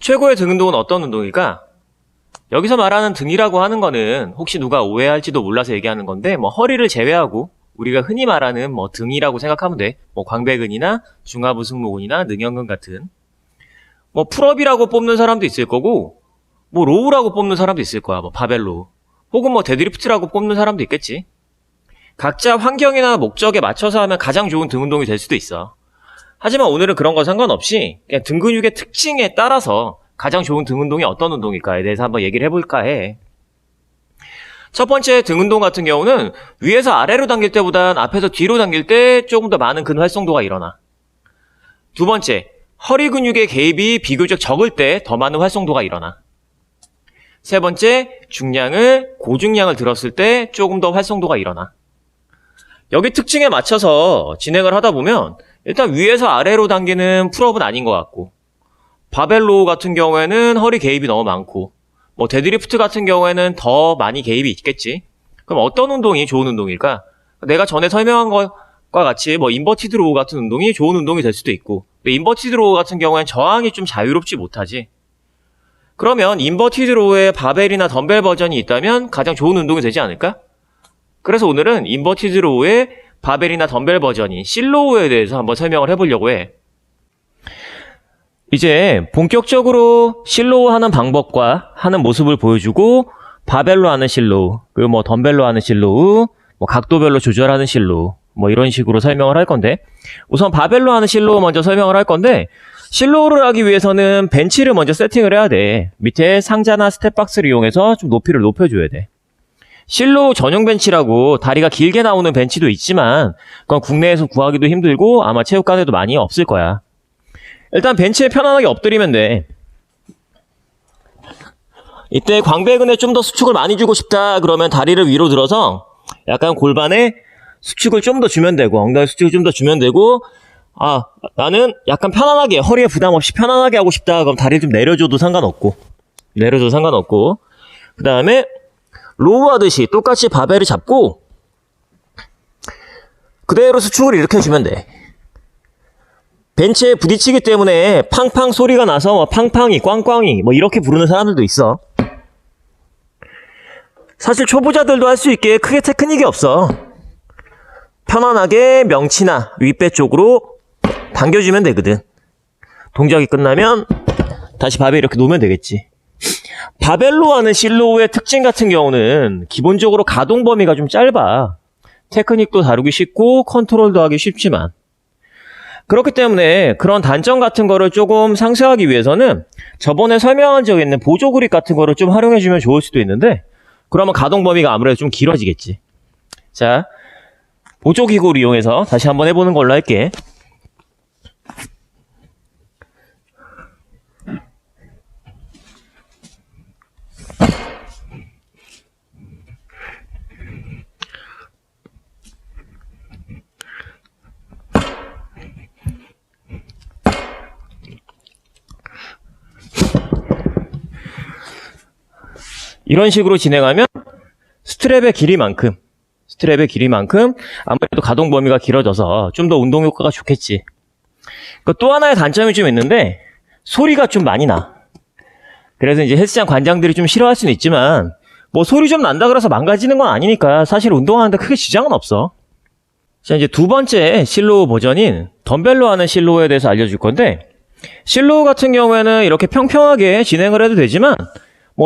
최고의 등 운동은 어떤 운동일까? 여기서 말하는 등이라고 하는 거는 혹시 누가 오해할지도 몰라서 얘기하는 건데 허리를 제외하고 우리가 흔히 말하는 등이라고 생각하면 돼. 광배근이나 중하부승모근이나 능형근 같은 풀업이라고 뽑는 사람도 있을 거고 로우라고 뽑는 사람도 있을 거야. 바벨로 혹은 데드리프트라고 뽑는 사람도 있겠지. 각자 환경이나 목적에 맞춰서 하면 가장 좋은 등 운동이 될 수도 있어. 하지만 오늘은 그런 거 상관없이 그냥 등 근육의 특징에 따라서 가장 좋은 등 운동이 어떤 운동일까에 대해서 한번 얘기를 해볼까 해. 첫 번째 등 운동 같은 경우는 위에서 아래로 당길 때보단 앞에서 뒤로 당길 때 조금 더 많은 근 활성도가 일어나. 두 번째, 허리 근육의 개입이 비교적 적을 때 더 많은 활성도가 일어나. 세 번째, 중량을 고중량을 들었을 때 조금 더 활성도가 일어나. 여기 특징에 맞춰서 진행을 하다 보면 일단 위에서 아래로 당기는 풀업은 아닌 것 같고, 바벨로 같은 경우에는 허리 개입이 너무 많고, 데드리프트 같은 경우에는 더 많이 개입이 있겠지. 그럼 어떤 운동이 좋은 운동일까? 내가 전에 설명한 것과 같이 인버티드 로우 같은 운동이 좋은 운동이 될 수도 있고, 인버티드 로우 같은 경우에는 저항이 좀 자유롭지 못하지. 그러면 인버티드 로우에 바벨이나 덤벨 버전이 있다면 가장 좋은 운동이 되지 않을까? 그래서 오늘은 인버티드 로우의 바벨이나 덤벨 버전인 실로우에 대해서 한번 설명을 해보려고 해. 이제 본격적으로 실로우 하는 방법과 하는 모습을 보여주고, 바벨로 하는 실로우, 그리고 덤벨로 하는 실로우, 각도별로 조절하는 실로우, 이런 식으로 설명을 할 건데, 우선 바벨로 하는 실로우 먼저 설명을 할 건데, 실로우를 하기 위해서는 벤치를 먼저 세팅을 해야 돼. 밑에 상자나 스텝박스를 이용해서 좀 높이를 높여줘야 돼. 실로우 전용 벤치라고 다리가 길게 나오는 벤치도 있지만 그건 국내에서 구하기도 힘들고 아마 체육관에도 많이 없을 거야. 일단 벤치에 편안하게 엎드리면 돼. 이때 광배근에 좀 더 수축을 많이 주고 싶다 그러면 다리를 위로 들어서 약간 골반에 수축을 좀 더 주면 되고, 엉덩이 수축을 좀 더 주면 되고, 나는 약간 편안하게, 허리에 부담 없이 편안하게 하고 싶다 그럼 다리를 좀 내려줘도 상관없고, 그 다음에 로우 하듯이 똑같이 바벨을 잡고 그대로 수축을 이렇게 해주면 돼. 벤치에 부딪히기 때문에 팡팡 소리가 나서 팡팡이, 꽝꽝이 이렇게 부르는 사람들도 있어. 사실 초보자들도 할 수 있게 크게 테크닉이 없어. 편안하게 명치나 윗배 쪽으로 당겨주면 되거든. 동작이 끝나면 다시 바벨 이렇게 놓으면 되겠지. 바벨로 하는 실로우의 특징 같은 경우는 기본적으로 가동 범위가 좀 짧아. 테크닉도 다루기 쉽고 컨트롤도 하기 쉽지만, 그렇기 때문에 그런 단점 같은 거를 조금 상쇄하기 위해서는 저번에 설명한 적에 있는 보조 그립 같은 거를 좀 활용해주면 좋을 수도 있는데, 그러면 가동 범위가 아무래도 좀 길어지겠지. 자, 보조 기구를 이용해서 다시 한번 해보는 걸로 할게. 이런 식으로 진행하면 스트랩의 길이만큼 아무래도 가동 범위가 길어져서 좀 더 운동 효과가 좋겠지. 또 하나의 단점이 좀 있는데 소리가 좀 많이 나. 그래서 이제 헬스장 관장들이 좀 싫어할 수는 있지만 소리 좀 난다 그래서 망가지는 건 아니니까 사실 운동하는데 크게 지장은 없어. 자, 이제 두 번째 실로우 버전인 덤벨로 하는 실로우에 대해서 알려줄 건데, 실로우 같은 경우에는 이렇게 평평하게 진행을 해도 되지만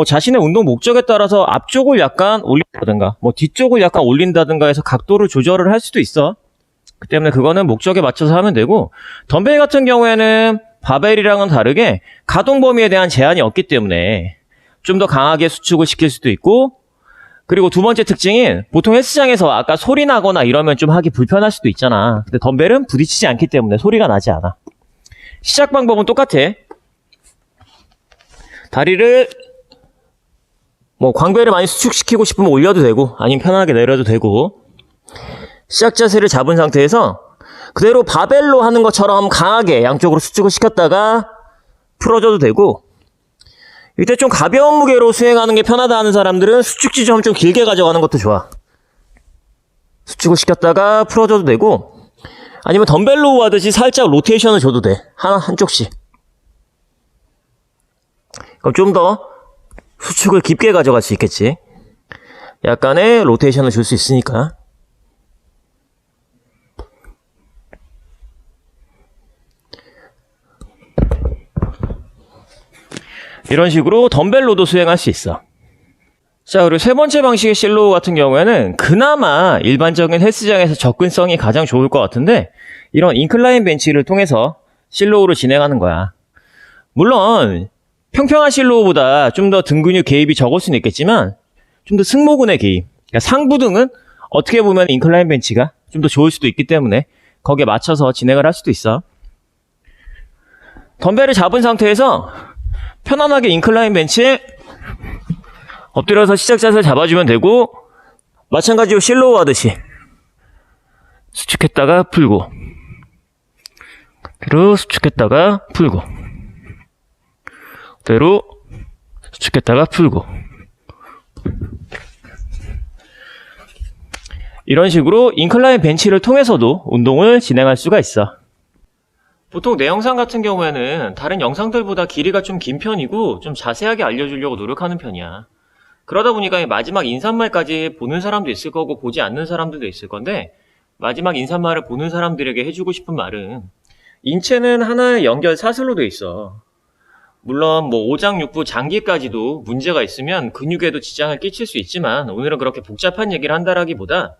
자신의 운동 목적에 따라서 앞쪽을 약간 올린다든가 뒤쪽을 약간 올린다든가 해서 각도를 조절을 할 수도 있어. 그 때문에 그거는 목적에 맞춰서 하면 되고, 덤벨 같은 경우에는 바벨이랑은 다르게 가동 범위에 대한 제한이 없기 때문에 좀 더 강하게 수축을 시킬 수도 있고, 그리고 두 번째 특징인 보통 헬스장에서 아까 소리 나거나 이러면 좀 하기 불편할 수도 있잖아. 근데 덤벨은 부딪히지 않기 때문에 소리가 나지 않아. 시작 방법은 똑같아. 다리를 광배를 많이 수축시키고 싶으면 올려도 되고 아니면 편하게 내려도 되고, 시작 자세를 잡은 상태에서 그대로 바벨로 하는 것처럼 강하게 양쪽으로 수축을 시켰다가 풀어줘도 되고, 이때 좀 가벼운 무게로 수행하는 게 편하다 하는 사람들은 수축 지점 좀 길게 가져가는 것도 좋아. 수축을 시켰다가 풀어줘도 되고, 아니면 덤벨로 하듯이 살짝 로테이션을 줘도 돼. 한쪽씩. 그럼 좀 더 수축을 깊게 가져갈 수 있겠지. 약간의 로테이션을 줄 수 있으니까. 이런 식으로 덤벨로도 수행할 수 있어. 자, 그리고 세 번째 방식의 실로우 같은 경우에는 그나마 일반적인 헬스장에서 접근성이 가장 좋을 것 같은데, 이런 인클라인 벤치를 통해서 실로우를 진행하는 거야. 물론 평평한 실로우보다 좀 더 등 근육 개입이 적을 수는 있겠지만 좀 더 승모근의 개입, 그러니까 상부등은 어떻게 보면 인클라인 벤치가 좀 더 좋을 수도 있기 때문에 거기에 맞춰서 진행을 할 수도 있어. 덤벨을 잡은 상태에서 편안하게 인클라인 벤치에 엎드려서 시작 자세를 잡아주면 되고, 마찬가지로 실로우 하듯이 수축했다가 풀고, 그대로 수축했다가 풀고, 그대로 수축했다가 풀고, 이런 식으로 인클라인 벤치를 통해서도 운동을 진행할 수가 있어. 보통 내 영상 같은 경우에는 다른 영상들보다 길이가 좀 긴 편이고 좀 자세하게 알려주려고 노력하는 편이야. 그러다 보니까 마지막 인사말까지 보는 사람도 있을 거고 보지 않는 사람들도 있을 건데, 마지막 인사말을 보는 사람들에게 해주고 싶은 말은, 인체는 하나의 연결 사슬로 돼 있어. 물론 뭐 오장육부 장기까지도 문제가 있으면 근육에도 지장을 끼칠 수 있지만, 오늘은 그렇게 복잡한 얘기를 한다라기보다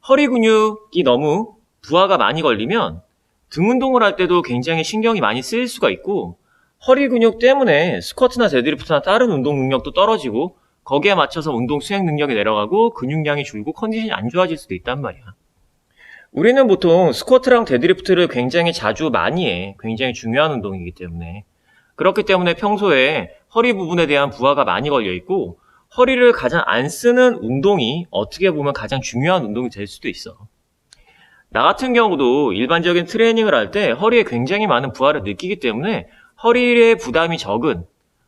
허리 근육이 너무 부하가 많이 걸리면 등 운동을 할 때도 굉장히 신경이 많이 쓰일 수가 있고, 허리 근육 때문에 스쿼트나 데드리프트나 다른 운동 능력도 떨어지고, 거기에 맞춰서 운동 수행 능력이 내려가고 근육량이 줄고 컨디션이 안 좋아질 수도 있단 말이야. 우리는 보통 스쿼트랑 데드리프트를 굉장히 자주 많이 해. 굉장히 중요한 운동이기 때문에. 그렇기 때문에 평소에 허리 부분에 대한 부하가 많이 걸려 있고, 허리를 가장 안 쓰는 운동이 어떻게 보면 가장 중요한 운동이 될 수도 있어. 나 같은 경우도 일반적인 트레이닝을 할 때 허리에 굉장히 많은 부하를 느끼기 때문에 허리에 부담이 적은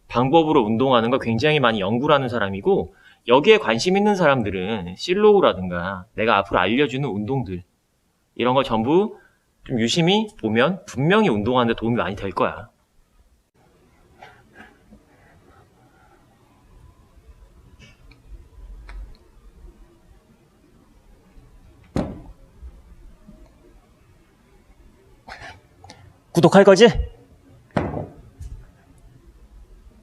방법으로 운동하는 걸 굉장히 많이 연구를 하는 사람이고, 여기에 관심 있는 사람들은 실로우라든가 내가 앞으로 알려주는 운동들, 이런 걸 전부 좀 유심히 보면 분명히 운동하는 데 도움이 많이 될 거야. 구독할 거지?